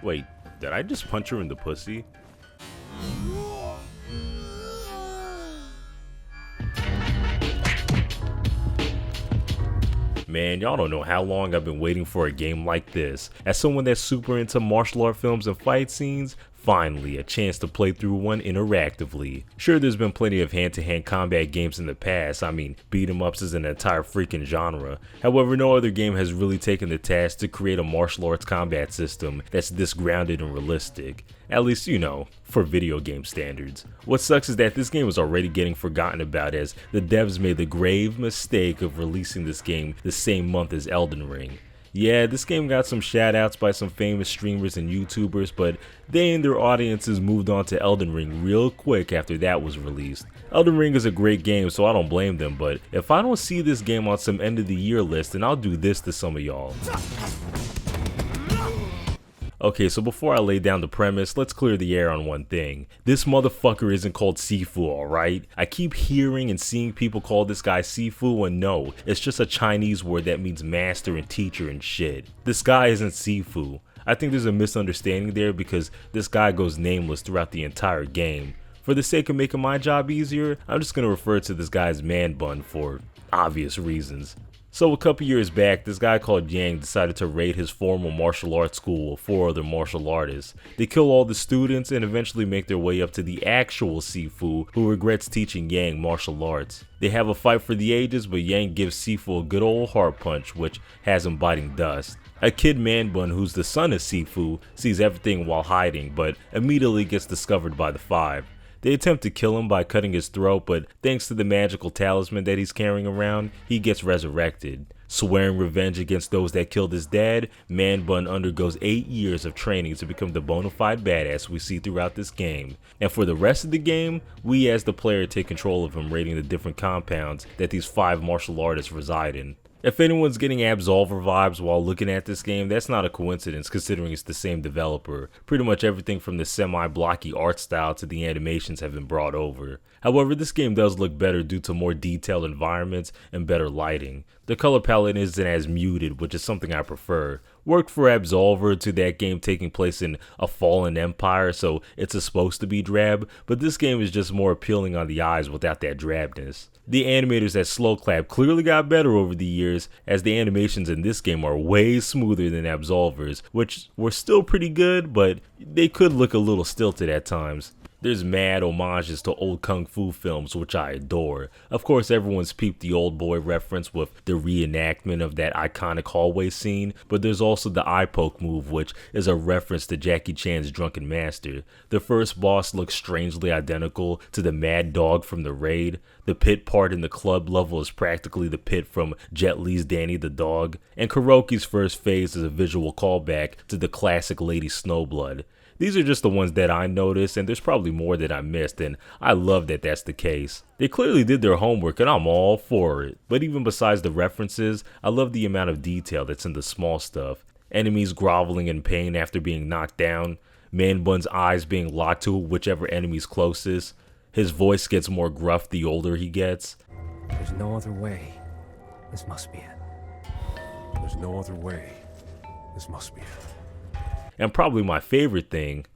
Wait, did I just punch her in the pussy? Man, y'all don't know how long I've been waiting for a game like this. As someone that's super into martial art films and fight scenes, finally a chance to play through one interactively. Sure, there's been plenty of hand-to-hand combat games in the past. I mean, beat 'em ups is an entire freaking genre. However, no other game has really taken the task to create a martial arts combat system that's this grounded and realistic. At least, you know, for video game standards. What sucks is that this game is already getting forgotten about, as the devs made the grave mistake of releasing this game the same month as Elden Ring. Yeah, this game got some shoutouts by some famous streamers and YouTubers, but they and their audiences moved on to Elden Ring real quick after that was released. Elden Ring is a great game, so I don't blame them, but if I don't see this game on some end of the year list, then I'll do this to some of y'all. Okay, so before I lay down the premise, let's clear the air on one thing. This motherfucker isn't called Sifu, alright? I keep hearing and seeing people call this guy Sifu, and no, it's just a Chinese word that means master and teacher and shit. This guy isn't Sifu. I think there's a misunderstanding there because this guy goes nameless throughout the entire game. For the sake of making my job easier, I'm just gonna refer to this guy as Man Bun for obvious reasons. So a couple years back, this guy called Yang decided to raid his former martial arts school with 4 other martial artists. They kill all the students and eventually make their way up to the actual Sifu, who regrets teaching Yang martial arts. They have a fight for the ages, but Yang gives Sifu a good old heart punch, which has him biting dust. A kid Man Bun, who's the son of Sifu, sees everything while hiding, but immediately gets discovered by the 5. They attempt to kill him by cutting his throat, but thanks to the magical talisman that he's carrying around, he gets resurrected. Swearing revenge against those that killed his dad, Man Bun undergoes 8 years of training to become the bona fide badass we see throughout this game. And for the rest of the game, we as the player take control of him, raiding the different compounds that these 5 martial artists reside in. If anyone's getting Absolver vibes while looking at this game, that's not a coincidence considering it's the same developer. Pretty much everything from the semi-blocky art style to the animations have been brought over. However, this game does look better due to more detailed environments and better lighting. The color palette isn't as muted, which is something I prefer. Worked for Absolver to that game taking place in a fallen empire, so it's supposed to be drab, but this game is just more appealing on the eyes without that drabness. The animators at Sloclaps clearly got better over the years, as the animations in this game are way smoother than Absolver's, which were still pretty good, but they could look a little stilted at times. There's mad homages to old kung fu films, which I adore. Of course, everyone's peeped the Old Boy reference with the reenactment of that iconic hallway scene, but there's also the eye poke move, which is a reference to Jackie Chan's Drunken Master. The first boss looks strangely identical to the Mad Dog from the Raid. The pit part in the club level is practically the pit from Jet Li's Danny the Dog, and Kuroki's first phase is a visual callback to the classic Lady Snowblood. These are just the ones that I noticed, and there's probably more that I missed, and I love that that's the case. They clearly did their homework, and I'm all for it. But even besides the references, I love the amount of detail that's in the small stuff. Enemies groveling in pain after being knocked down, Man Bun's eyes being locked to whichever enemy's closest, his voice gets more gruff the older he gets. There's no other way. This must be it. There's no other way. This must be it. And probably my favorite thing,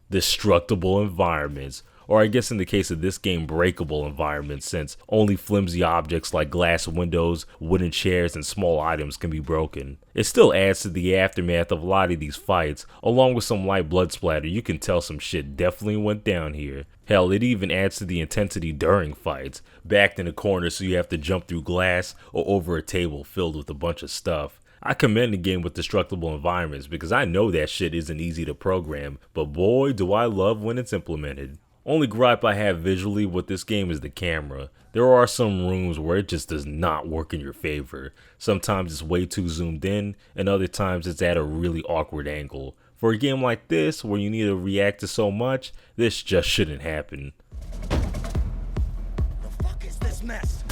destructible environments, or I guess in the case of this game, breakable environments, since only flimsy objects like glass windows, wooden chairs, and small items can be broken. It still adds to the aftermath of a lot of these fights. Along with some light blood splatter, you can tell some shit definitely went down here. Hell, it even adds to the intensity during fights, backed in a corner so you have to jump through glass or over a table filled with a bunch of stuff. I commend the game with destructible environments because I know that shit isn't easy to program, but boy do I love when it's implemented. Only gripe I have visually with this game is the camera. There are some rooms where it just does not work in your favor. Sometimes it's way too zoomed in, and other times it's at a really awkward angle. For a game like this, where you need to react to so much, this just shouldn't happen. The fuck is this mess?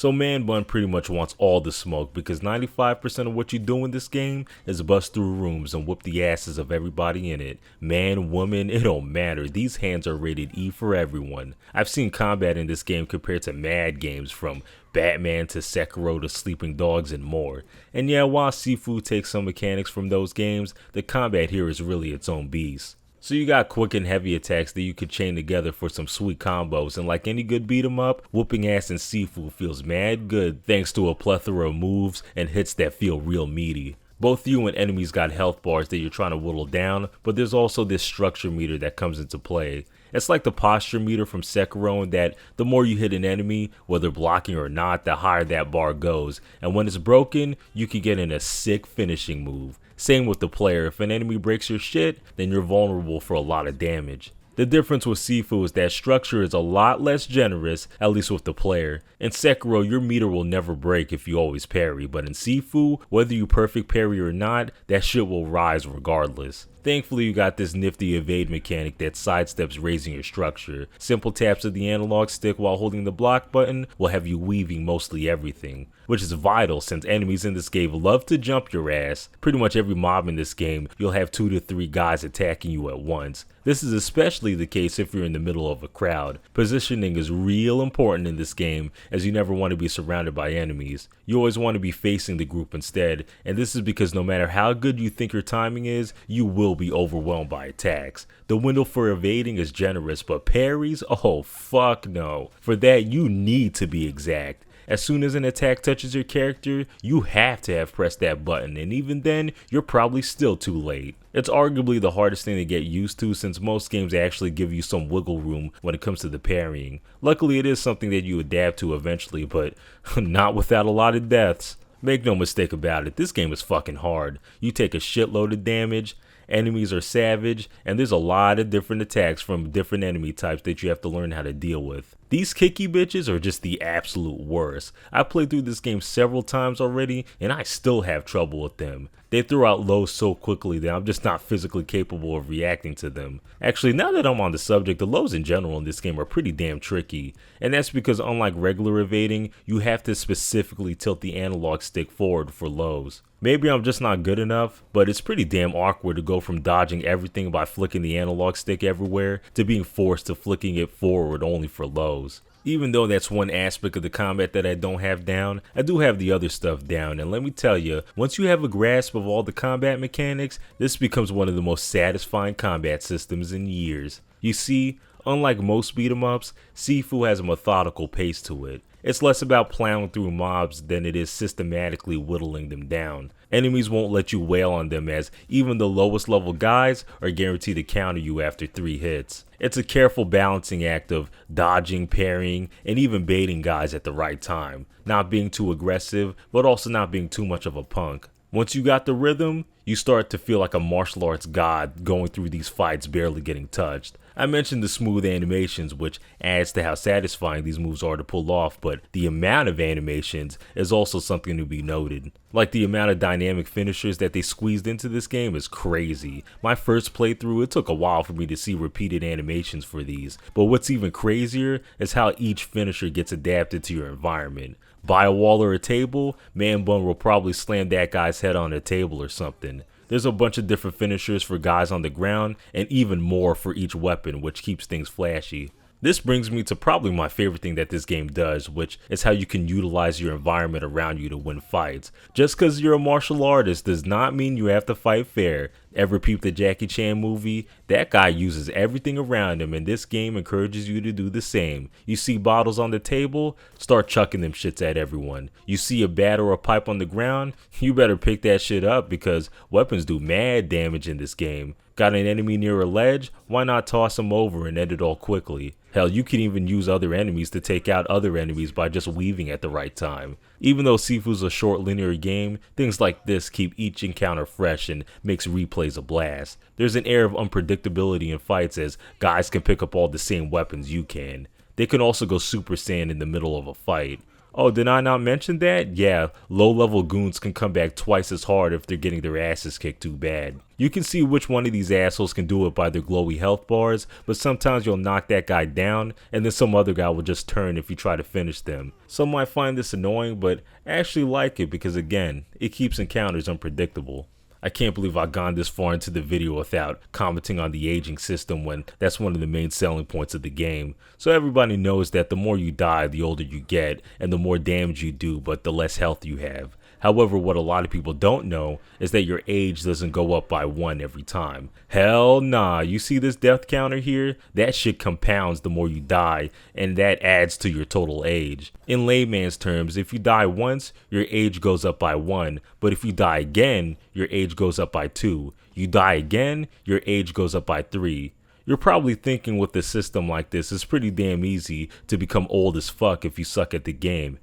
So Man Bun pretty much wants all the smoke because 95% of what you do in this game is bust through rooms and whoop the asses of everybody in it. Man, woman, it don't matter. These hands are rated E for everyone. I've seen combat in this game compared to mad games from Batman to Sekiro to Sleeping Dogs and more. And yeah, while Sifu takes some mechanics from those games, the combat here is really its own beast. So you got quick and heavy attacks that you could chain together for some sweet combos, and like any good beat 'em up, whooping ass in Sifu feels mad good thanks to a plethora of moves and hits that feel real meaty. Both you and enemies got health bars that you're trying to whittle down, but there's also this structure meter that comes into play. It's like the posture meter from Sekiro in that the more you hit an enemy, whether blocking or not, the higher that bar goes, and when it's broken, you can get in a sick finishing move. Same with the player, if an enemy breaks your shit, then you're vulnerable for a lot of damage. The difference with Sifu is that structure is a lot less generous, at least with the player. In Sekiro, your meter will never break if you always parry, but in Sifu, whether you perfect parry or not, that shit will rise regardless. Thankfully, you got this nifty evade mechanic that sidesteps raising your structure. Simple taps of the analog stick while holding the block button will have you weaving mostly everything, which is vital since enemies in this game love to jump your ass. Pretty much every mob in this game, you'll have 2 to 3 guys attacking you at once. This is especially the case if you're in the middle of a crowd. Positioning is real important in this game as you never want to be surrounded by enemies. You always want to be facing the group instead, and this is because no matter how good you think your timing is, you will be overwhelmed by attacks. The window for evading is generous, but parries? Oh fuck no. For that you need to be exact. As soon as an attack touches your character, you have to have pressed that button, and even then, you're probably still too late. It's arguably the hardest thing to get used to since most games actually give you some wiggle room when it comes to the parrying. Luckily it is something that you adapt to eventually, but not without a lot of deaths. Make no mistake about it, this game is fucking hard. You take a shitload of damage, enemies are savage, and there's a lot of different attacks from different enemy types that you have to learn how to deal with. These kicky bitches are just the absolute worst. I've played through this game several times already, and I still have trouble with them. They throw out lows so quickly that I'm just not physically capable of reacting to them. Actually, now that I'm on the subject, the lows in general in this game are pretty damn tricky. And that's because unlike regular evading, you have to specifically tilt the analog stick forward for lows. Maybe I'm just not good enough, but it's pretty damn awkward to go from dodging everything by flicking the analog stick everywhere to being forced to flicking it forward only for lows. Even though that's one aspect of the combat that I don't have down, I do have the other stuff down, and let me tell you, once you have a grasp of all the combat mechanics, this becomes one of the most satisfying combat systems in years. You see, unlike most beat 'em ups, Sifu has a methodical pace to it. It's less about plowing through mobs than it is systematically whittling them down. Enemies won't let you wail on them as even the lowest level guys are guaranteed to counter you after 3 hits. It's a careful balancing act of dodging, parrying, and even baiting guys at the right time. Not being too aggressive, but also not being too much of a punk. Once you got the rhythm, you start to feel like a martial arts god going through these fights barely getting touched. I mentioned the smooth animations, which adds to how satisfying these moves are to pull off, but the amount of animations is also something to be noted. Like the amount of dynamic finishers that they squeezed into this game is crazy. My first playthrough, it took a while for me to see repeated animations for these, but what's even crazier is how each finisher gets adapted to your environment. By a wall or a table, Man Bun will probably slam that guy's head on a table or something. There's a bunch of different finishers for guys on the ground, and even more for each weapon, which keeps things flashy. This brings me to probably my favorite thing that this game does, which is how you can utilize your environment around you to win fights. Just because you're a martial artist does not mean you have to fight fair. Ever peep the Jackie Chan movie? That guy uses everything around him, and this game encourages you to do the same. You see bottles on the table? Start chucking them shits at everyone. You see a bat or a pipe on the ground? You better pick that shit up because weapons do mad damage in this game. Got an enemy near a ledge? Why not toss him over and end it all quickly? Hell, you can even use other enemies to take out other enemies by just weaving at the right time. Even though Sifu's a short linear game, things like this keep each encounter fresh and makes replays a blast. There's an air of unpredictability in fights as guys can pick up all the same weapons you can. They can also go Super Saiyan in the middle of a fight. Oh, did I not mention that? Yeah, low-level goons can come back twice as hard if they're getting their asses kicked too bad. You can see which one of these assholes can do it by their glowy health bars, but sometimes you'll knock that guy down, and then some other guy will just turn if you try to finish them. Some might find this annoying, but I actually like it because, again, it keeps encounters unpredictable. I can't believe I've gone this far into the video without commenting on the aging system when that's one of the main selling points of the game. So everybody knows that the more you die, the older you get, and the more damage you do, but the less health you have. However, what a lot of people don't know is that your age doesn't go up by 1 every time. Hell nah, you see this death counter here? That shit compounds the more you die, and that adds to your total age. In layman's terms, if you die once, your age goes up by 1, but if you die again, your age goes up by 2. You die again, your age goes up by 3. You're probably thinking with a system like this, it's pretty damn easy to become old as fuck if you suck at the game.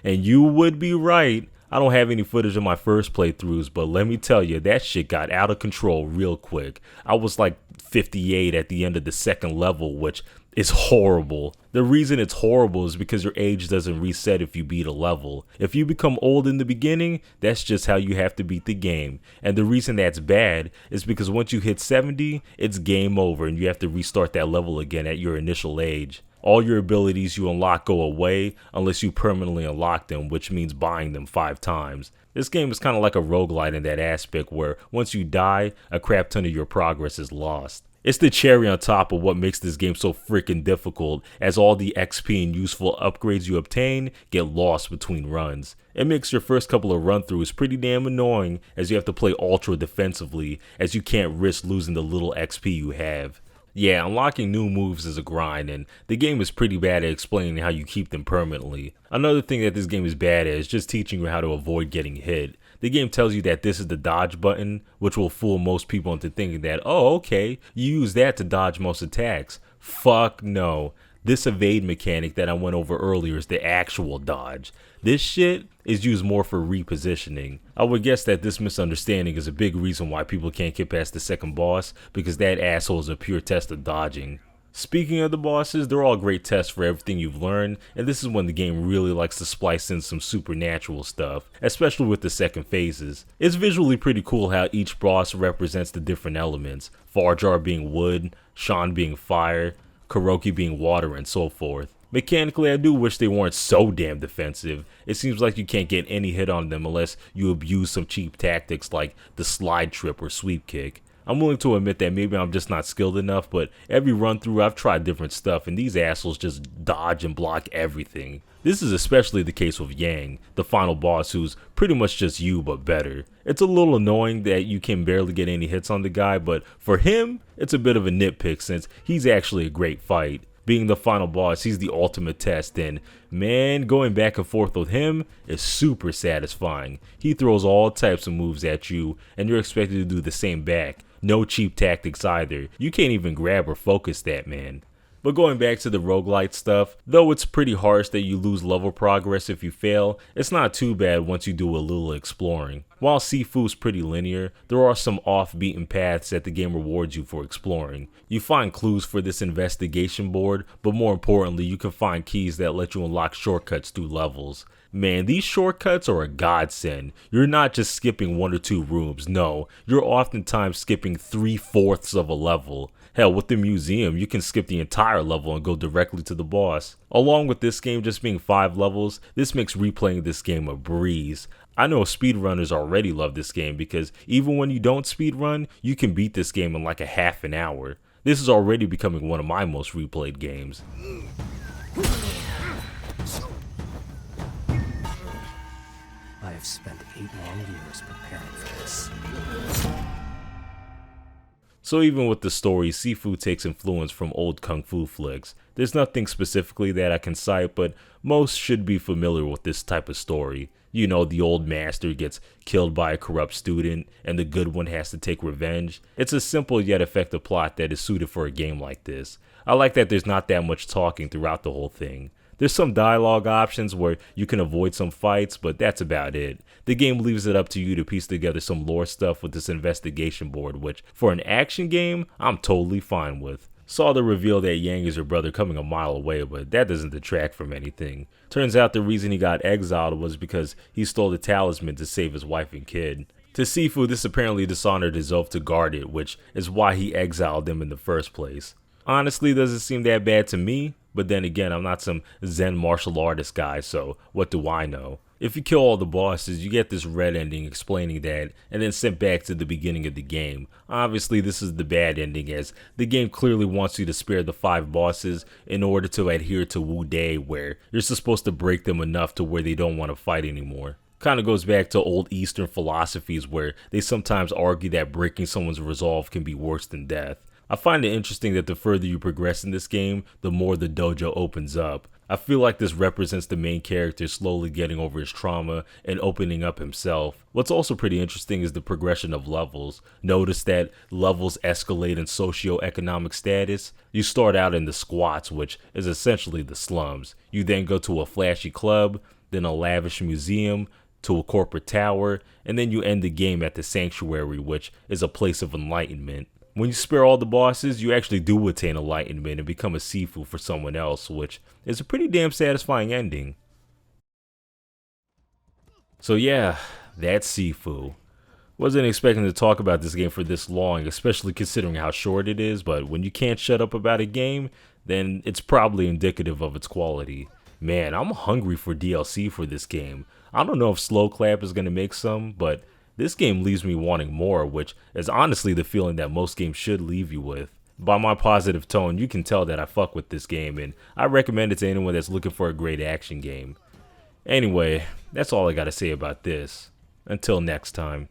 And you would be right. I don't have any footage of my first playthroughs, but let me tell you, that shit got out of control real quick. I was like 58 at the end of the second level, which is horrible. The reason it's horrible is because your age doesn't reset if you beat a level. If you become old in the beginning, that's just how you have to beat the game. And the reason that's bad is because once you hit 70, it's game over and you have to restart that level again at your initial age. All your abilities you unlock go away unless you permanently unlock them, which means buying them 5 times. This game is kind of like a roguelite in that aspect where once you die, a crap ton of your progress is lost. It's the cherry on top of what makes this game so freaking difficult, as all the XP and useful upgrades you obtain get lost between runs. It makes your first couple of run-throughs pretty damn annoying as you have to play ultra defensively as you can't risk losing the little XP you have. Yeah, unlocking new moves is a grind, and the game is pretty bad at explaining how you keep them permanently. Another thing that this game is bad at is just teaching you how to avoid getting hit. The game tells you that this is the dodge button, which will fool most people into thinking that, oh okay, you use that to dodge most attacks. Fuck no. This evade mechanic that I went over earlier is the actual dodge. This shit is used more for repositioning. I would guess that this misunderstanding is a big reason why people can't get past the second boss, because that asshole is a pure test of dodging. Speaking of the bosses, they're all great tests for everything you've learned, and this is when the game really likes to splice in some supernatural stuff, especially with the second phases. It's visually pretty cool how each boss represents the different elements, Farjar being wood, Sean being fire, Kuroki being water, and so forth. Mechanically, I do wish they weren't so damn defensive. It seems like you can't get any hit on them unless you abuse some cheap tactics like the slide trip or sweep kick. I'm willing to admit that maybe I'm just not skilled enough, but every run through I've tried different stuff and these assholes just dodge and block everything. This is especially the case with Yang, the final boss who's pretty much just you but better. It's a little annoying that you can barely get any hits on the guy, but for him, it's a bit of a nitpick since he's actually a great fight. Being the final boss, he's the ultimate test, and man, going back and forth with him is super satisfying. He throws all types of moves at you, and you're expected to do the same back. No cheap tactics either. You can't even grab or focus that man. But going back to the roguelite stuff, though it's pretty harsh that you lose level progress if you fail, it's not too bad once you do a little exploring. While Sifu's pretty linear, there are some off-beaten paths that the game rewards you for exploring. You find clues for this investigation board, but more importantly, you can find keys that let you unlock shortcuts through levels. Man, these shortcuts are a godsend. You're not just skipping 1 or 2 rooms, no, you're oftentimes skipping 3/4 of a level. Hell, with the museum, you can skip the entire level and go directly to the boss. Along with this game just being 5 levels, this makes replaying this game a breeze. I know speedrunners already love this game because even when you don't speedrun, you can beat this game in like a half an hour. This is already becoming one of my most replayed games. I have spent 8 long years preparing for this. So even with the story, Sifu takes influence from old kung fu flicks. There's nothing specifically that I can cite, but most should be familiar with this type of story. You know, the old master gets killed by a corrupt student, and the good one has to take revenge. It's a simple yet effective plot that is suited for a game like this. I like that there's not that much talking throughout the whole thing. There's some dialogue options where you can avoid some fights, but that's about it. The game leaves it up to you to piece together some lore stuff with this investigation board, which, for an action game, I'm totally fine with. Saw the reveal that Yang is her brother coming a mile away, but that doesn't detract from anything. Turns out the reason he got exiled was because he stole the talisman to save his wife and kid. To Sifu, this apparently dishonored his oath to guard it, which is why he exiled them in the first place. Honestly, doesn't seem that bad to me, but then again, I'm not some Zen martial artist guy, so what do I know? If you kill all the bosses, you get this red ending explaining that, and then sent back to the beginning of the game. Obviously, this is the bad ending, as the game clearly wants you to spare the 5 bosses in order to adhere to Wu-Tang, where you're supposed to break them enough to where they don't want to fight anymore. Kind of goes back to old Eastern philosophies where they sometimes argue that breaking someone's resolve can be worse than death. I find it interesting that the further you progress in this game, the more the dojo opens up. I feel like this represents the main character slowly getting over his trauma and opening up himself. What's also pretty interesting is the progression of levels. Notice that levels escalate in socio-economic status. You start out in the squats, which is essentially the slums. You then go to a flashy club, then a lavish museum, to a corporate tower, and then you end the game at the sanctuary, which is a place of enlightenment. When you spare all the bosses, you actually do attain enlightenment and become a Sifu for someone else, which is a pretty damn satisfying ending. So yeah, that's Sifu. Wasn't expecting to talk about this game for this long, especially considering how short it is, but when you can't shut up about a game, then it's probably indicative of its quality. Man, I'm hungry for DLC for this game. I don't know if Sloclaps is going to make some, but this game leaves me wanting more, which is honestly the feeling that most games should leave you with. By my positive tone, you can tell that I fuck with this game, and I recommend it to anyone that's looking for a great action game. Anyway, that's all I gotta say about this. Until next time.